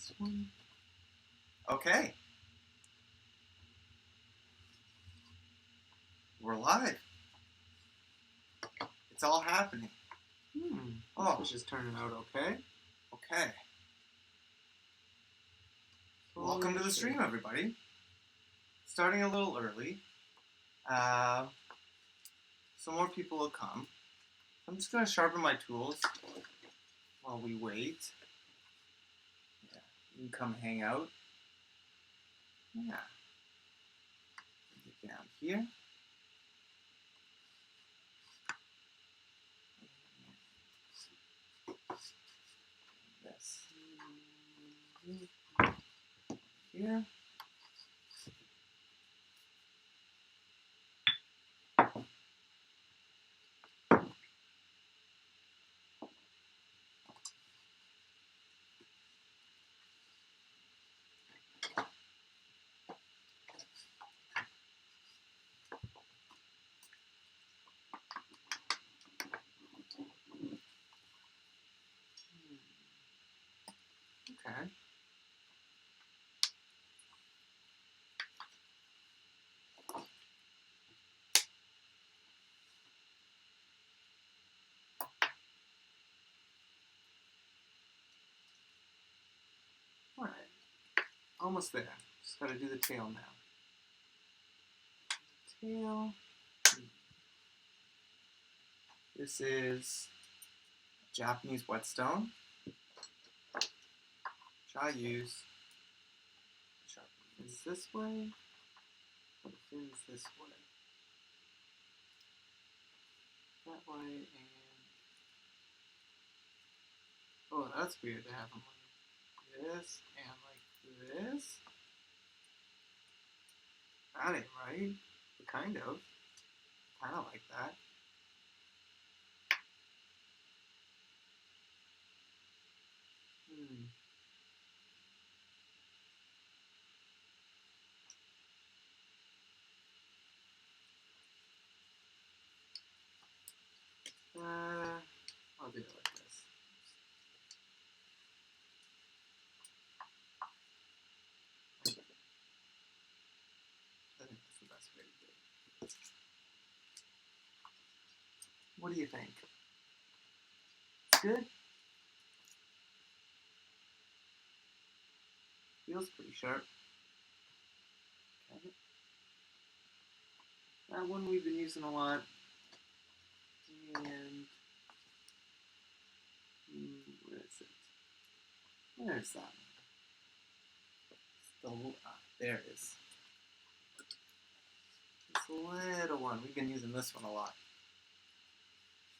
this one. Okay. We're live. It's all happening. Oh, this is turning out okay. Okay. Welcome to the stream, everybody. Starting a little early. So more people will come. I'm just going to sharpen my tools while we wait. Yeah, you can come hang out. Yeah. Get down here. This. Here. Okay. Alright. Almost there. Just gotta do the tail now. Tail. This is Japanese whetstone, which I use. Sharpen is this way, or the fin's this way. That way, and oh, that's weird to have them like this and like this. That ain't right, but kind of like that. I'll do it like this. I think that's the best way to do it. What do you think? Good? Feels pretty sharp. Okay. That one we've been using a lot. And where is it? Where's that one? There it is. This little one. We've been using this one a lot.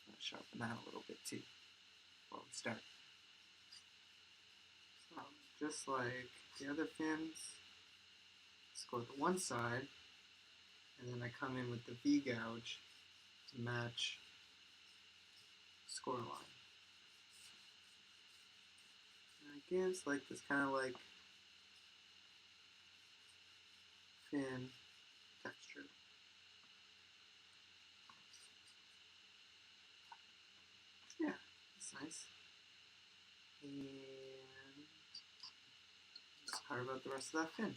I'm going to sharpen that a little bit too before we start. So, just like the other fins, let's go to one side, and then I come in with the V gouge to match the score line. And it gives like this kind of like fin texture. Yeah, that's nice. And let's carve out the rest of that fin.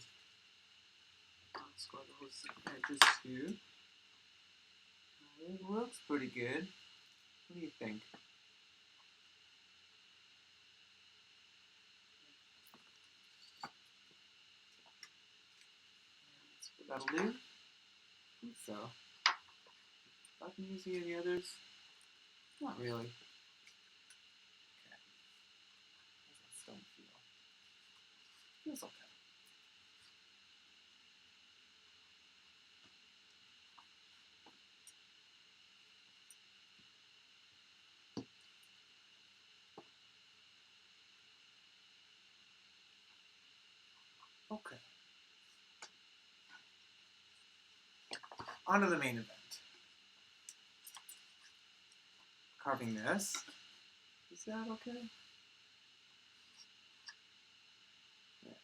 Let's go those edges too. It looks pretty good. What do you think? That's what that'll do. I think so. If I can use any of the others? Not really. Okay. How's that stone feel? Feels okay. Okay. On to the main event. Carving this. Is that okay? Yeah.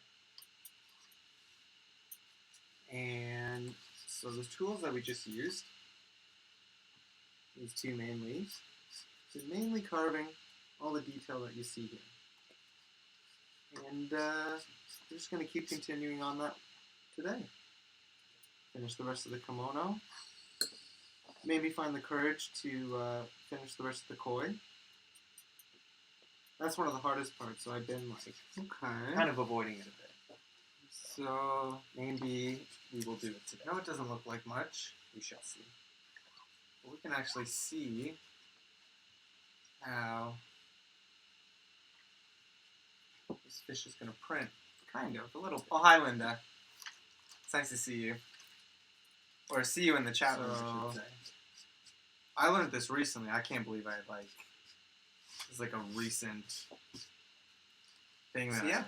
And so the tools that we just used, these two main leaves, is mainly carving all the detail that you see here. And we're just going to keep continuing on that today. Finish the rest of the kimono. Maybe find the courage to finish the rest of the koi. That's one of the hardest parts, so I've been like, okay, kind of avoiding it a bit. So Maybe we will do it today. I know it doesn't look like much. We shall see. But we can actually see how this fish is going to print. Kind of, a little. Oh, hi, Linda. It's nice to see you. Or see you in the chat room, I should say. I learned this recently. I can't believe I like. It's like a recent thing that I learned.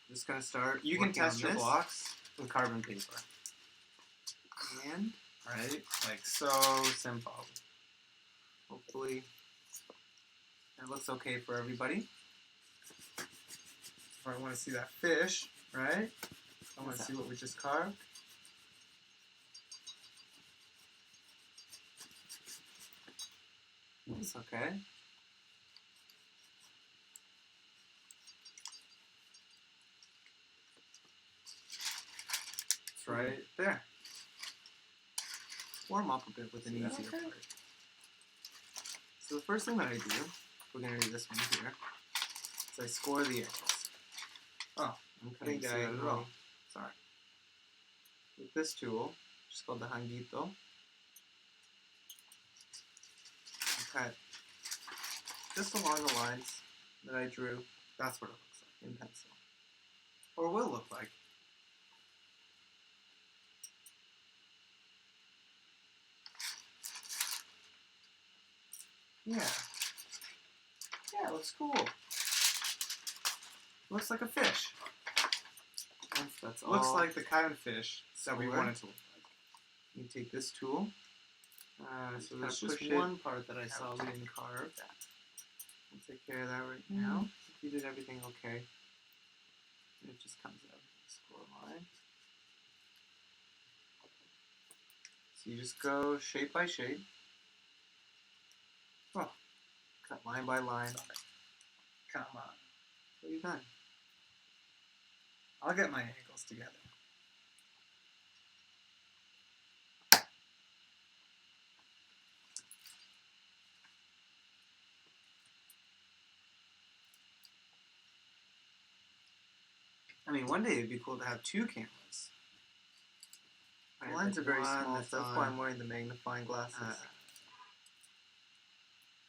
Just gonna start. You can test your blocks with carbon paper. And right, like so simple. Hopefully, that looks okay for everybody. If I want to see that fish, right? I want to see what we just carved. It's okay. It's right there. Warm up a bit with an easier part. So the first thing that I do, we're going to do this one here, is I score the edges. Oh, I'm cutting diagonally. Sorry. With this tool, which is called the hangito, I cut just along the lines that I drew. That's what it looks like in pencil. Or will look like. Yeah. Yeah, it looks cool. Looks like a fish. That's all. Looks like the kind of fish that we want it to look like. You take this tool. So there's just one part that I saw we didn't carve. We'll take care of that right now. If you did everything okay. And it just comes out of the score line. So you just go shape by shape. Oh, cut line by line. Come on. What have you done? I'll get my angles together. I mean, one day it'd be cool to have two cameras. The lines are very small, so that's why I'm wearing the magnifying glasses.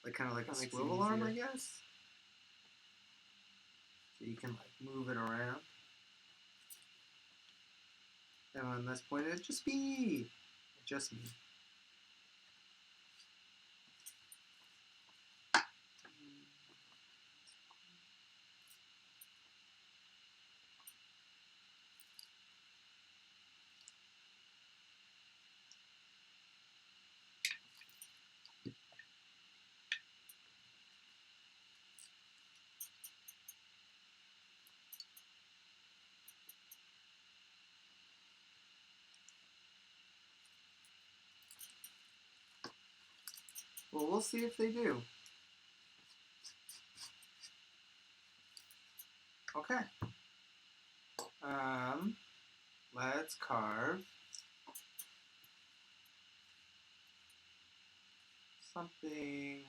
Like kind of like a swivel arm, I guess. So you can like move it around. And on this point, it's just me. Just me. Well, we'll see if they do. Okay. Let's carve something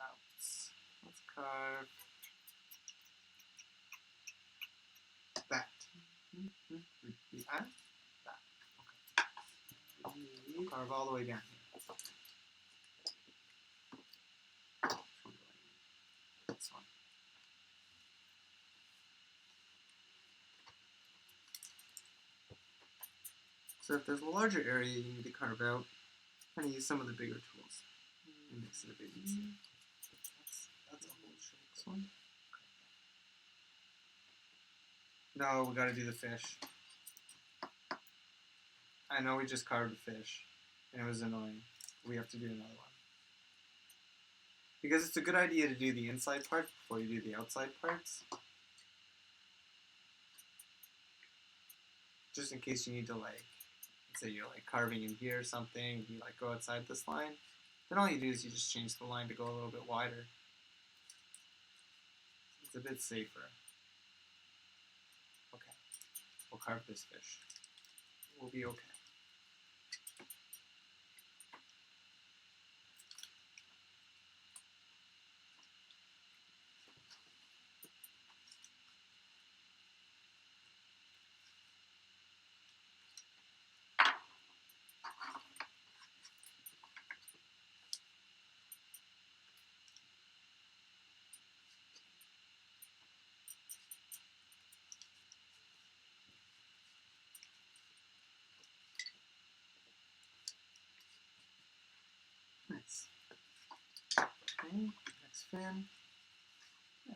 else. Let's carve that. That. Okay. Carve all the way down here. This one. So if there's a larger area you need to carve out, kind of use some of the bigger tools and makes it a bit easier. That's a whole shape. This one. No, we gotta do the fish. I know we just carved a fish, and it was annoying. We have to do another one. Because it's a good idea to do the inside part before you do the outside parts. Just in case you need to like, let's say you're like carving in here or something, you like go outside this line, then all you do is you just change the line to go a little bit wider. It's a bit safer. Okay, we'll carve this fish. We'll be okay. Nice. Okay, next fin. Yeah.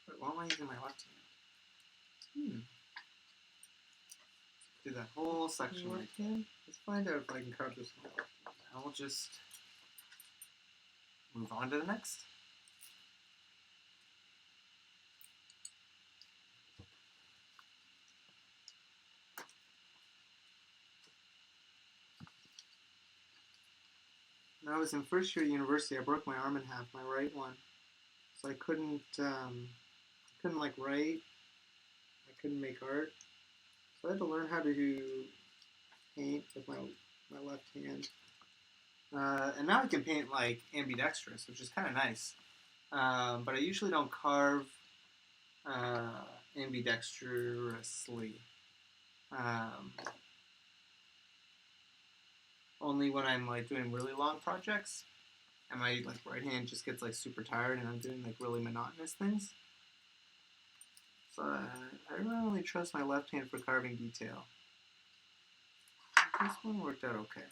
Wait, why am I using my left hand? Do that whole section right here. Let's find out if I can carve this one. Now we'll just move on to the next. When I was in first year at university, I broke my arm in half, my right one. So I couldn't like write. I couldn't make art. So I had to learn how to do paint with my left hand. And now I can paint like ambidextrous, which is kind of nice. But I usually don't carve ambidextrously. Only when I'm like doing really long projects, and my like right hand just gets like super tired, and I'm doing like really monotonous things. So I really trust my left hand for carving detail. This one worked out okay.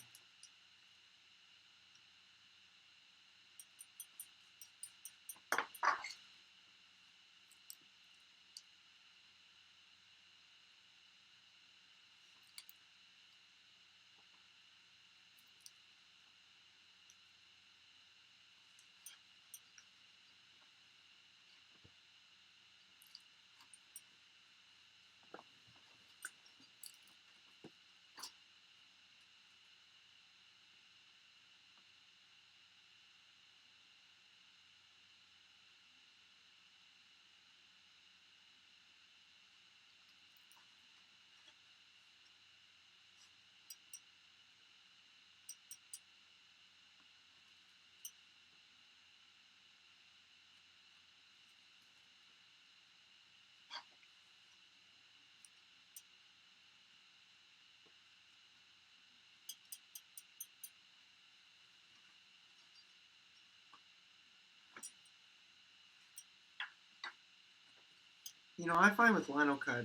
You know, I find with lino cut,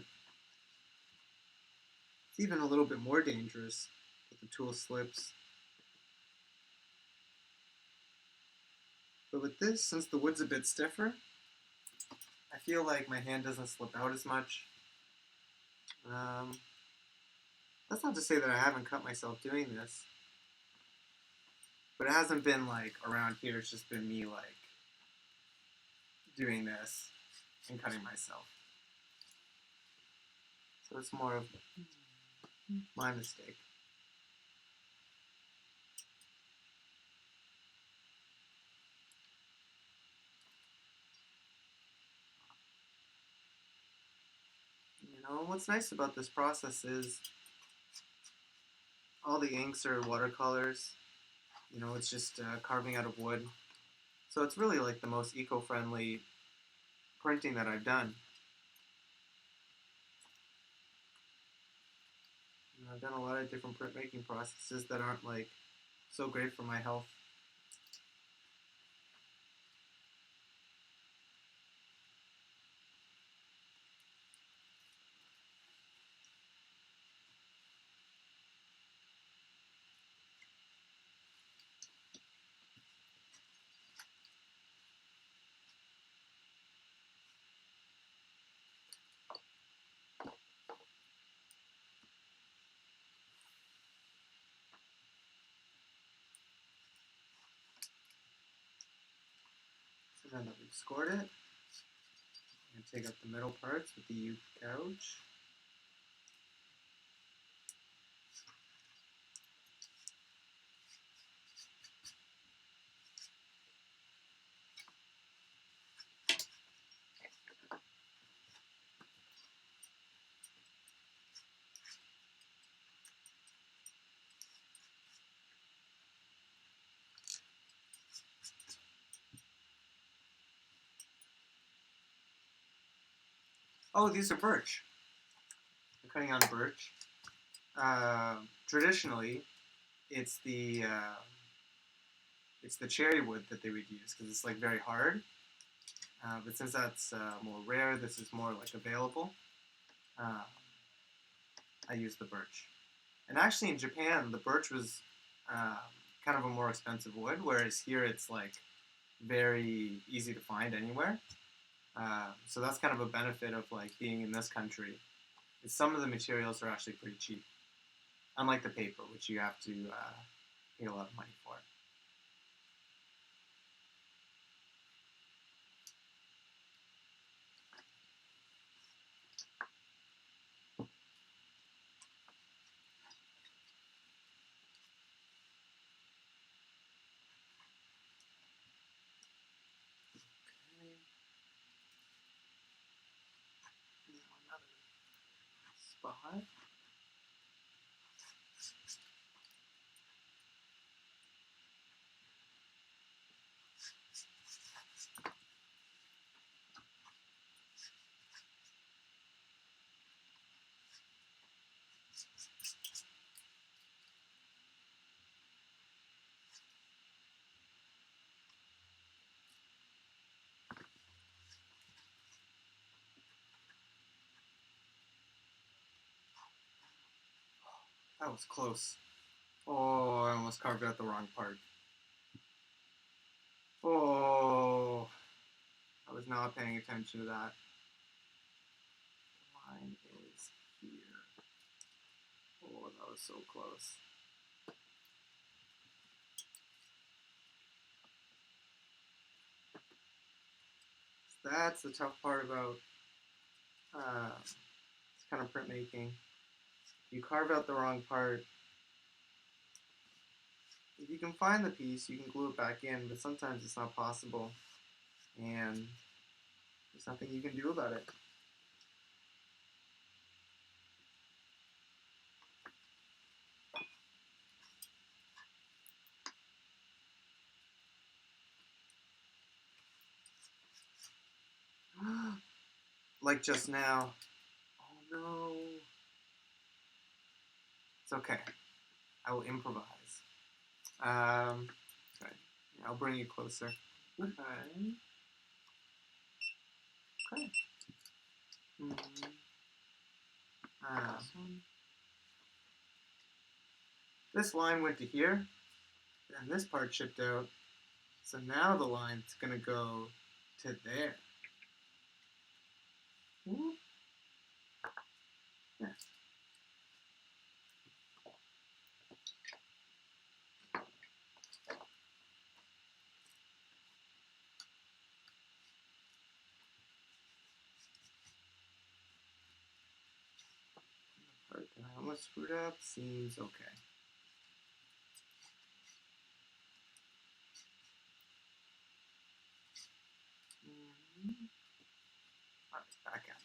it's even a little bit more dangerous if the tool slips. But with this, since the wood's a bit stiffer, I feel like my hand doesn't slip out as much. That's not to say that I haven't cut myself doing this. But it hasn't been like around here, it's just been me like doing this and cutting myself. So it's more of my mistake. You know, what's nice about this process is all the inks are watercolors. You know, it's just carving out of wood. So it's really like the most eco-friendly printing that I've done. You know, I've done a lot of different printmaking processes that aren't like so great for my health. So now that we've scored it, I'm going to take up the middle parts with the U gouge. Oh, these are birch. I'm cutting on birch. Traditionally, it's the cherry wood that they would use because it's like very hard. But since that's more rare, this is more like available. I use the birch. And actually, in Japan, the birch was kind of a more expensive wood, whereas here it's like very easy to find anywhere. So that's kind of a benefit of like being in this country. Is some of the materials are actually pretty cheap, unlike the paper, which you have to pay a lot of money for. Another spot. That was close. Oh, I almost carved out the wrong part. Oh, I was not paying attention to that. The line is here. Oh, that was so close. That's the tough part about this kind of printmaking. You carve out the wrong part. If you can find the piece, you can glue it back in, but sometimes it's not possible, and there's nothing you can do about it. Like just now. Oh no. It's okay. I will improvise. Okay. I'll bring you closer. Okay. Okay. This line went to here, and this part shipped out. So now the line's gonna go to there. Whoop. Yeah. The part that I almost screwed up seems okay. Alright, back at it.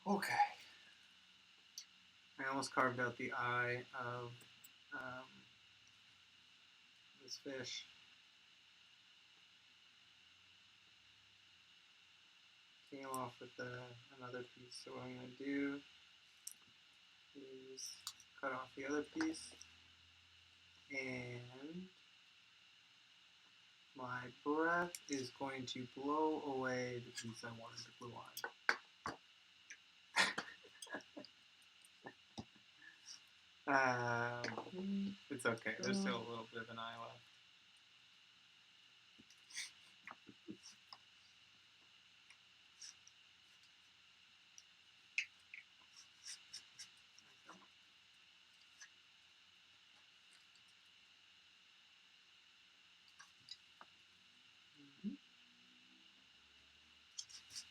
Okay. I almost carved out the eye of this fish. Came off with another piece. So what I'm going to do is cut off the other piece, and my breath is going to blow away the piece I wanted to glue on. It's okay. There's still a little bit of an eye left.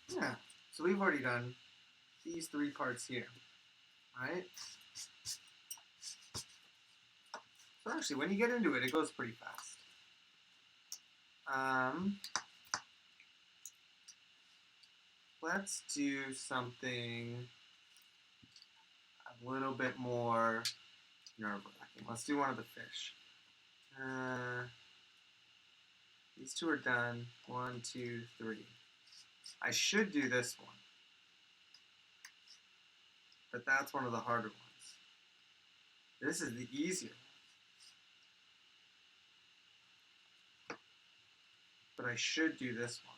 Yeah. So we've already done these 3 parts here, right? So actually, when you get into it, it goes pretty fast. Let's do something a little bit more nerve-wracking. Let's do one of the fish. These 2 are done. 1, 2, 3. I should do this one, but that's one of the harder ones. This is the easier one, but I should do this one.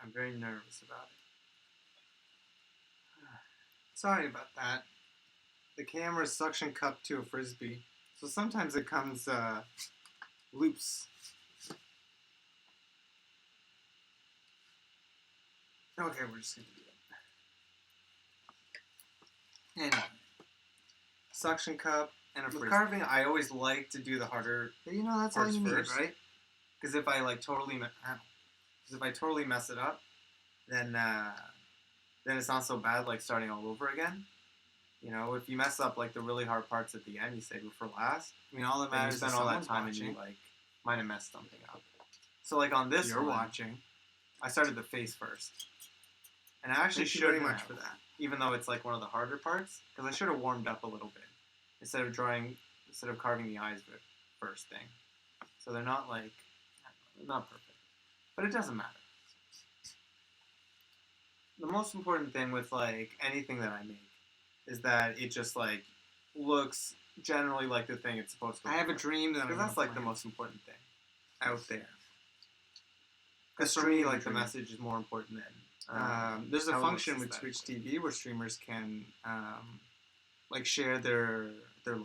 I'm very nervous about it. Sorry about that. The camera's suction cupped to a frisbee, so sometimes it comes loose. Okay, we're just gonna do it. Anyway, suction cup and a frisbee. With carving, I always like to do the harder. You know, that's all you need, right? Because if I totally mess it up, then it's not so bad like starting all over again. You know, if you mess up the really hard parts at the end, you save it for last. I mean, all that matters is all that time watching. And you might have messed something up. So on this you're watching, I started the face first, and I actually should very much for that, even though it's one of the harder parts, because I should have warmed up a little bit instead of carving the eyes first thing. So they're not not perfect, but it doesn't matter. The most important thing with anything that I make is that it just looks generally like the thing it's supposed to look. I have a dream that that's the most important thing out there. Because for me, the message is more important than there's a function with Twitch TV where streamers can share their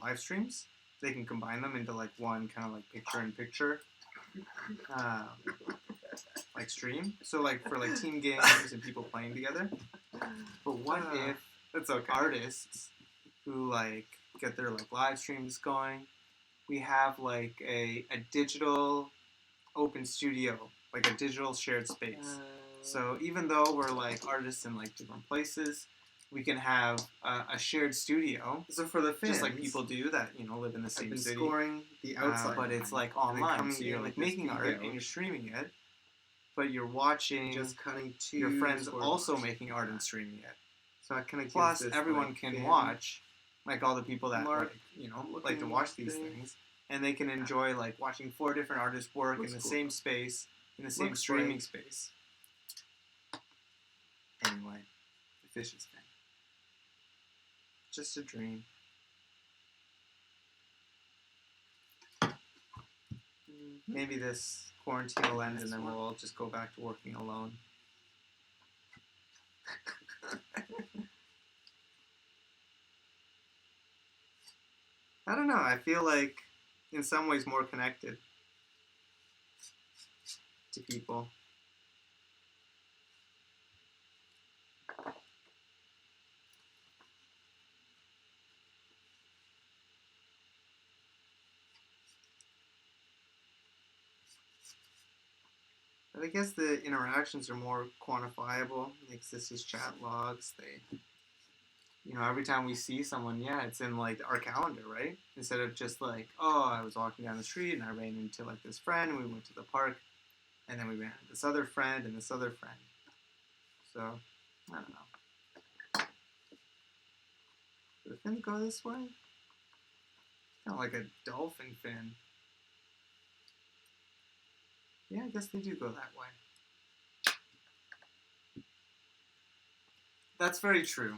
live streams. They can combine them into one kind of picture-in-picture stream. So for team games and people playing together. But what if it's artists who get their live streams going? We have a digital open studio, a digital shared space. So even though we're artists in different places, we can have a shared studio. So for the fans, just people do that, live in the same city. Scoring the outside, but it's online. So you're making art and you're streaming it, but you're watching just cutting to your friends also making art and streaming it. So it kind of plus this, everyone can watch, all the people that like to watch these things, and they can enjoy watching 4 different artists work in the same space, in the same streaming space. Anyway, the fish is fine. Just a dream. Maybe this quarantine will end and then we'll all just go back to working alone. I don't know. I feel in some ways more connected to people. But I guess the interactions are more quantifiable. This is chat logs. They, every time we see someone, it's in our calendar, right? Instead of just oh, I was walking down the street and I ran into this friend and we went to the park, and then we ran into this other friend and this other friend. So, I don't know. Do the fins go this way? Kind of like a dolphin fin. Yeah, I guess they do go that way. That's very true.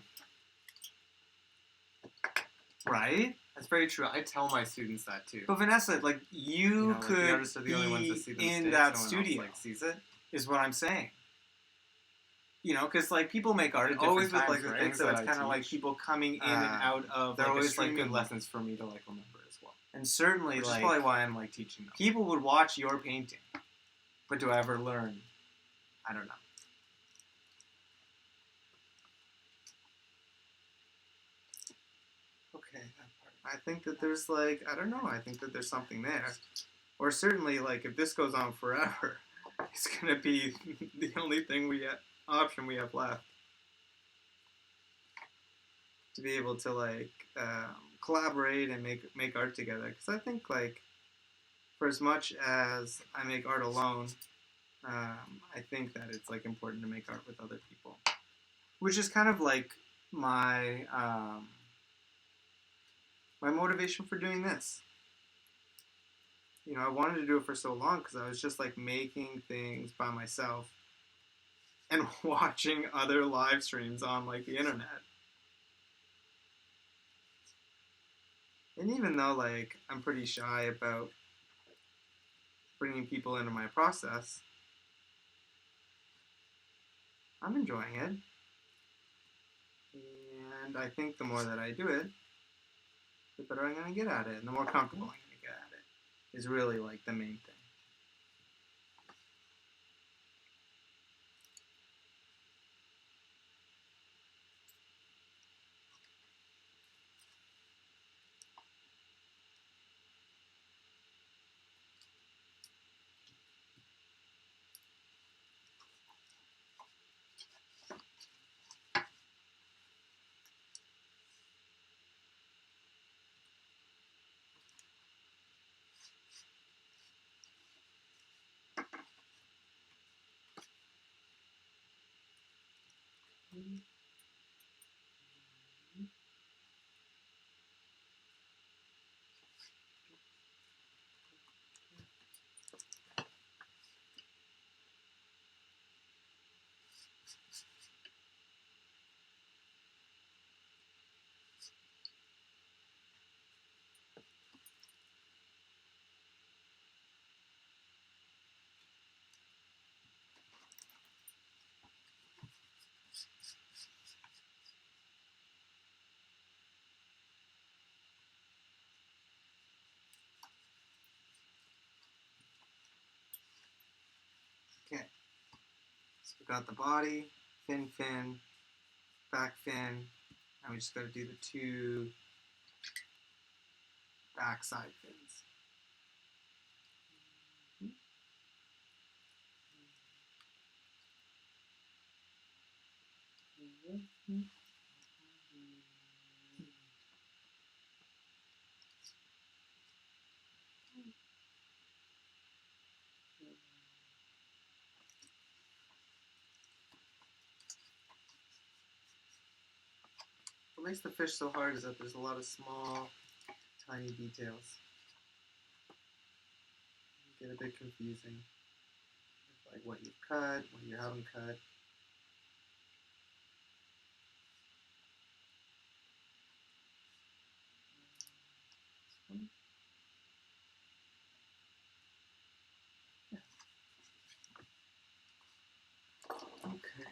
Right? That's very true. I tell my students that too. But Vanessa, you could the artists are the only ones that see in that studio. No one else, sees it. Is what I'm saying. you know, because like people make art at different always with times, like the right? things So that it's I kind of like teach, people coming in and out of they're like always like streaming good lessons for me to like remember as well. And certainly, Which like, is probably why I'm like teaching them. people would watch your painting, but do I ever learn? I don't know. Okay, that part. I think that there's like, I don't know. I think that there's something there, or certainly like if this goes on forever, it's gonna be the only thing option we have left to be able to like collaborate and make art together. Because I think like for as much as I make art alone, I think that it's like important to make art with other people, which is kind of like my my motivation for doing this. You know, I wanted to do it for so long because I was just like making things by myself and watching other live streams on like the internet. And even though like I'm pretty shy about bringing people into my process, I'm enjoying it. And I think the more that I do it, the better I'm going to get at it, and the more comfortable I'm going to get at it is really like the main thing. Okay, so we got the body, fin, back fin. Now we just got to do the two back side fins. What makes the fish so hard is that there's a lot of small, tiny details. It can get a bit confusing. Like what you've cut, what you haven't cut. Okay.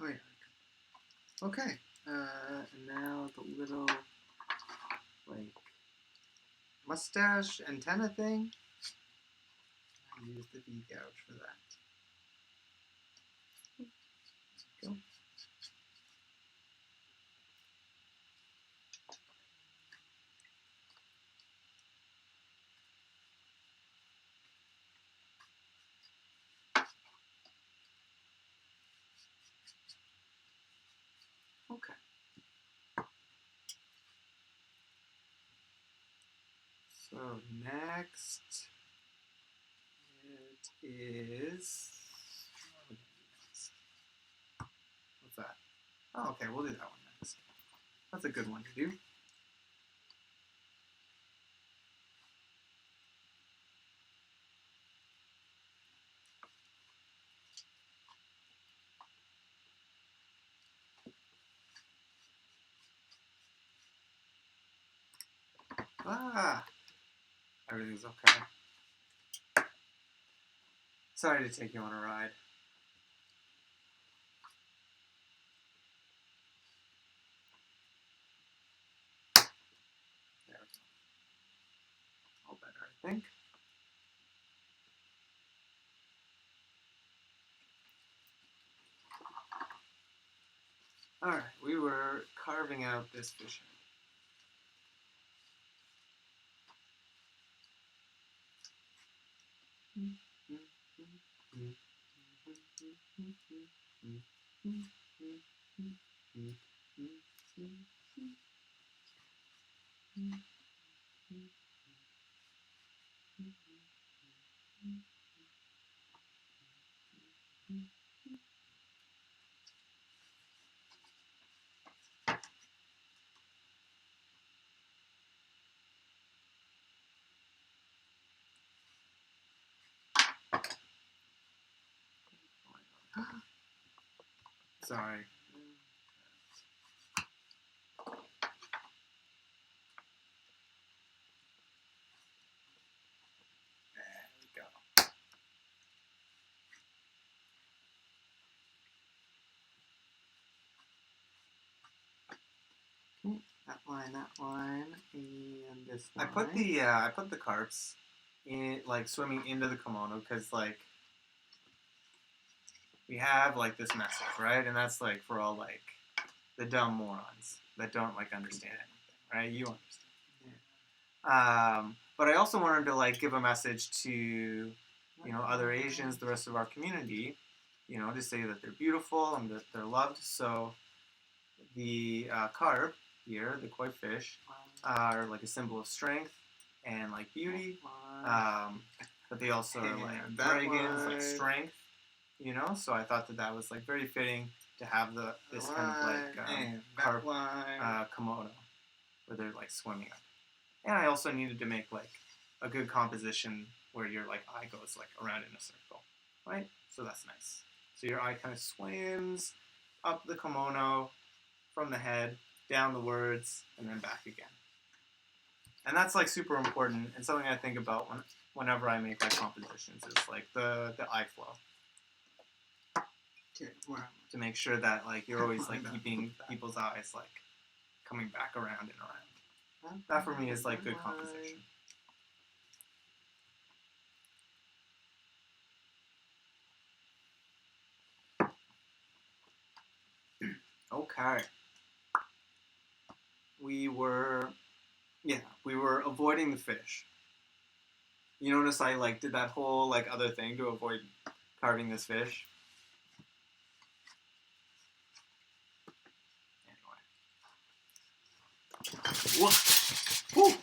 Oh yeah. Okay. And now the little like mustache antenna thing. I use the V gouge for that. Go. Okay. So next it is. What's that? Oh, okay, we'll do that one next. That's a good one to do. Ah! Everything's okay. Sorry to take you on a ride. There we go. All better, I think. Alright, we were carving out this fish head. Sorry. There we go. That line, and this line. I put the carps in, like, swimming into the kimono because, like, we have, like, this message, right? And that's, like, for all, like, the dumb morons that don't, like, understand anything, right? You understand. Yeah. But I also wanted to, like, give a message to, you know, other Asians, the rest of our community, you know, to say that they're beautiful and that they're loved. So the carp here, the koi fish, are like a symbol of strength and like beauty. But they also are like dragons, like strength, you know. So I thought that that was like very fitting to have this kind of like carp kimono where they're like swimming up. And I also needed to make like a good composition where your like eye goes like around in a circle, right? So that's nice. So your eye kind of swims up the kimono from the head, down the words, and then back again. And that's like super important and something I think about whenever I make like compositions is like the eye flow. To make sure that like you're always like keeping people's eyes like coming back around and around. That for me is like good composition. Okay. We were avoiding the fish. You notice I like did that whole like other thing to avoid carving this fish. Anyway. Whoa. Woo.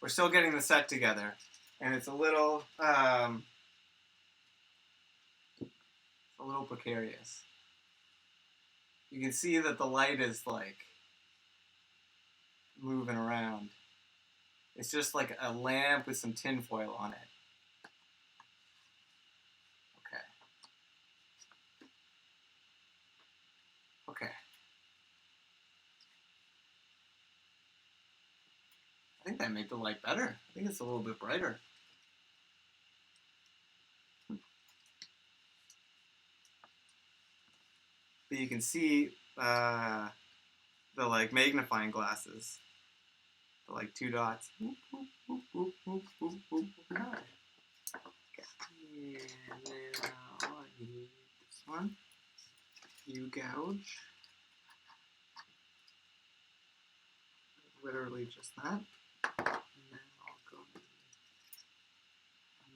We're still getting the set together, and it's a little precarious. You can see that the light is like moving around. It's just like a lamp with some tinfoil on it. Okay. I think that made the light better. I think it's a little bit brighter. But you can see the like magnifying glasses. The like 2 dots. Okay. And then I need this one. You gouge. Literally just that. And then I'll go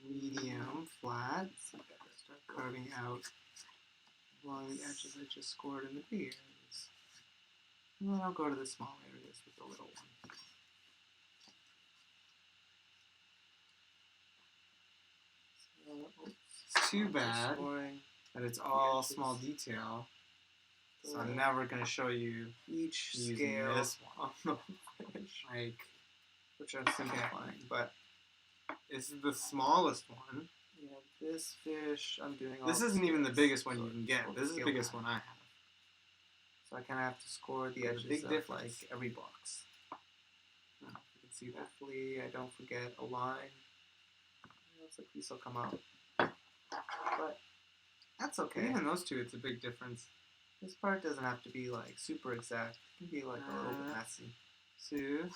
medium flat. So I gotta start carving out along the edges I just scored in the big areas. And then I'll go to the small areas with the little one. So, it's too bad that it's all small detail. So I'm never going to show you each scale this one on the fish, like, which I'm simplifying, but this is the smallest one. Yeah, this fish I'm doing. This isn't even the biggest one you can get. This is the biggest one I have. So I kind of have to score the edges big of difference. like every box. I don't know if you can see that. Hopefully I don't forget a line. It looks like these will come out. But that's okay. Even those two, it's a big difference. This part doesn't have to be like super exact. It can be like a little bit messy. Two.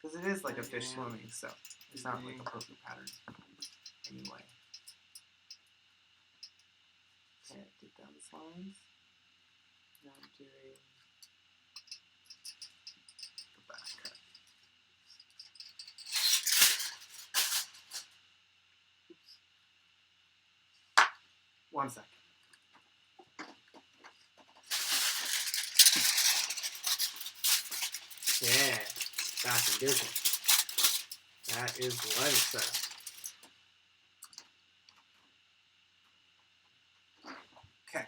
Because it is like a fish swimming, so it's not like Three. a perfect pattern. Anyway. Okay, I did down the lines. Now I'm doing the back cut. Oops. 1 second. Yeah, back in business. That is what it says. Okay.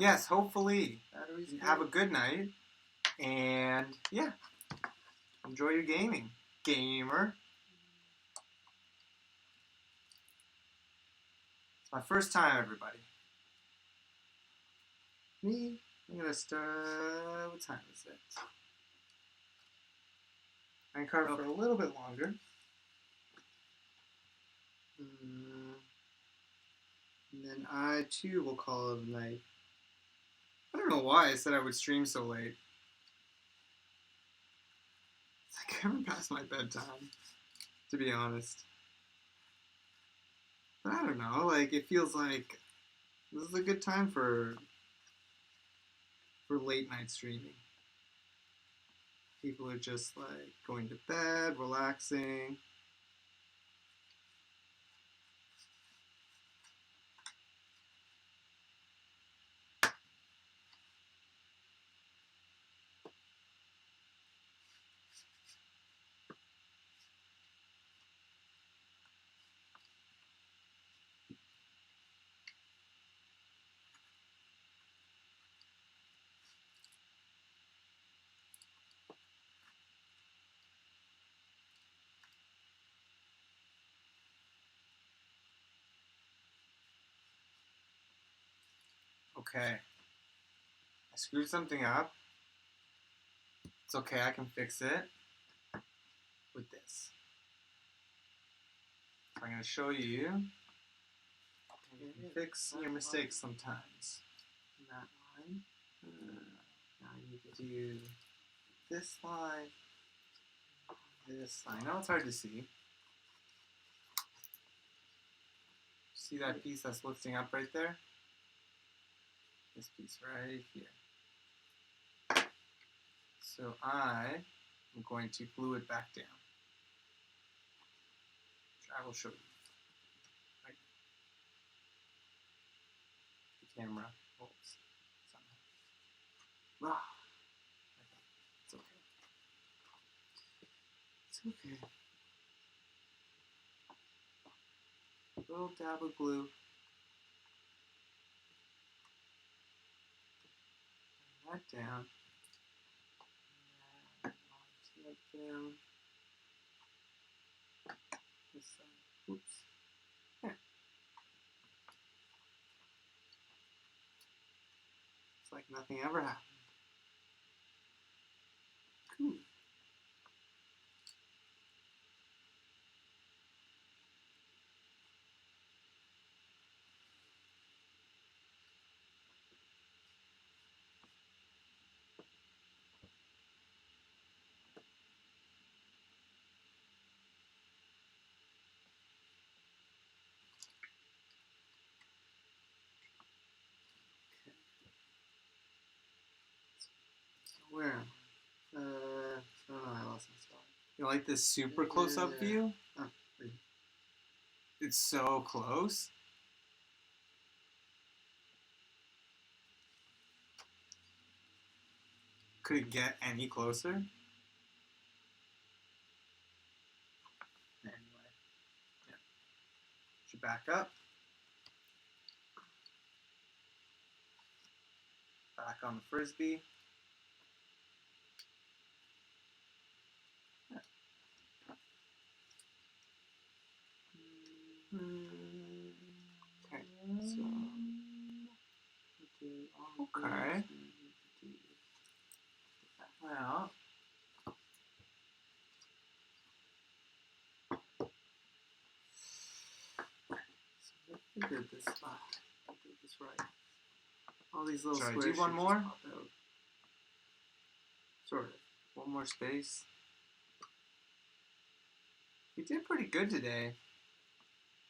Yes, hopefully. Batteries Have a good night. And yeah, enjoy your gaming, gamer. It's my first time, everybody. Me? I'm gonna start. What time is it? I can carve for a little bit longer. And then I too will call it a night. I don't know why I said I would stream so late. It's like I haven't passed my bedtime, to be honest. But I don't know, like it feels like this is a good time for late night streaming. People are just like going to bed, relaxing. Okay. I screwed something up. It's okay, I can fix it with this. So I'm going to show you. And you can fix your mistakes sometimes. That line. Now I need to do this line. This line. I know it's hard to see. See that piece that's lifting up right there? This piece right here. So I am going to glue it back down. Which I will show you. Right. The camera holds somehow. Ah, it's okay. It's okay. A little dab of glue. Bring that down. And that down. This side. Oops. There. It's like nothing ever happened. Cool. Where am I? Oh, I lost my spot. You like this super close-up view? Oh, wait. It's so close. Could it get any closer? Anyway. Yeah. Should back up. Back on the frisbee. Okay. I did this. I did this right. All these little Should I squares. do one should more? just pop out. Sort of. One more space. You did pretty good today.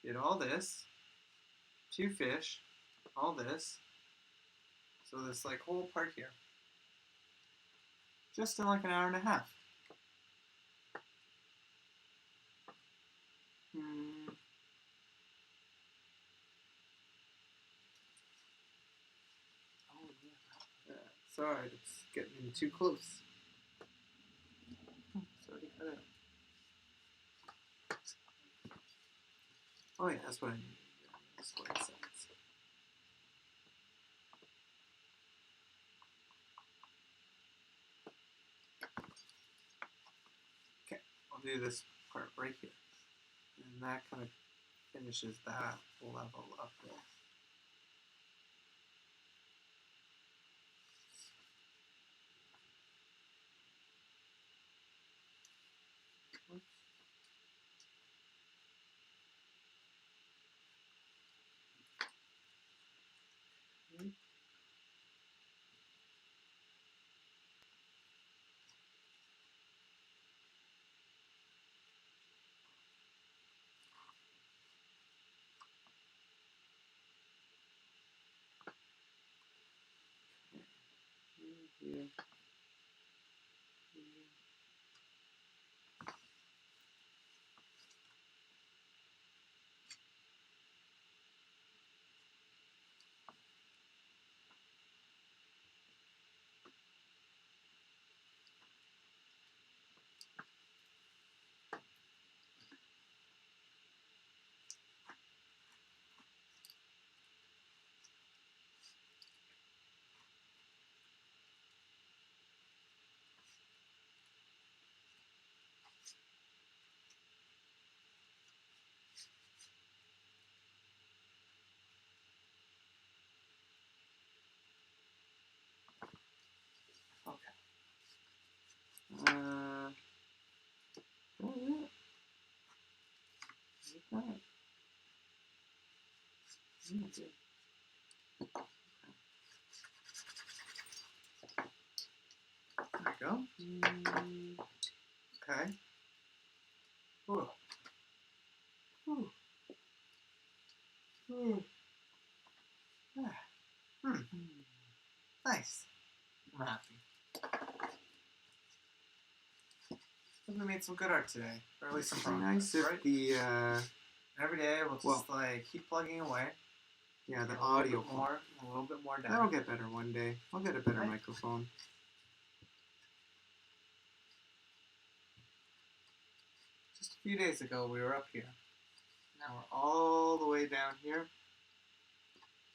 Did all this. 2 fish. All this. So this like whole part here. Just in like an hour and a half. Oh yeah. It's alright, it's getting too close. It's already cut out. Oh yeah, that's what I need. Square sides. Okay, I'll do this part right here. And that kind of finishes that level up there. Here. Okay. Oh yeah. Look at that. Yeah, good. There we go. Okay. Ooh. Ooh. Ooh. Ah. Nice. I'm happy. I think we made some good art today. Or at least some It'd be progress, nice if right? the Every day we'll just like keep plugging away. yeah, the Get audio a little bit more down. that'll get better one day. I'll get a better Right. microphone. Just a few days ago we were up here. Now we're all the way down here.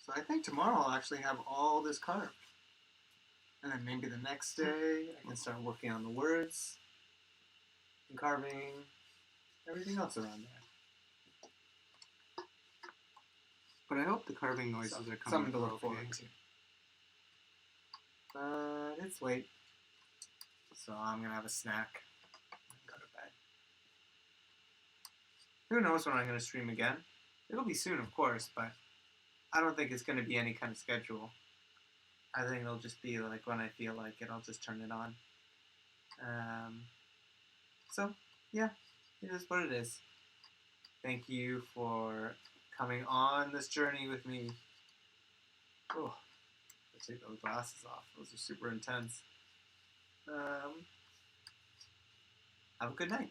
So I think tomorrow I'll actually have all this carved. And then maybe the next day I can start working on the words and carving everything else around there. But I hope the carving noises are coming Something to through look forward to. But it's late, so I'm gonna have a snack and go to bed. Who knows when I'm gonna stream again? It'll be soon, of course, but I don't think it's gonna be any kind of schedule. I think it'll just be like when I feel like it, I'll just turn it on. So yeah, it is what it is. Thank you for coming on this journey with me. Oh, let's take those glasses off. Those are super intense. Have a good night.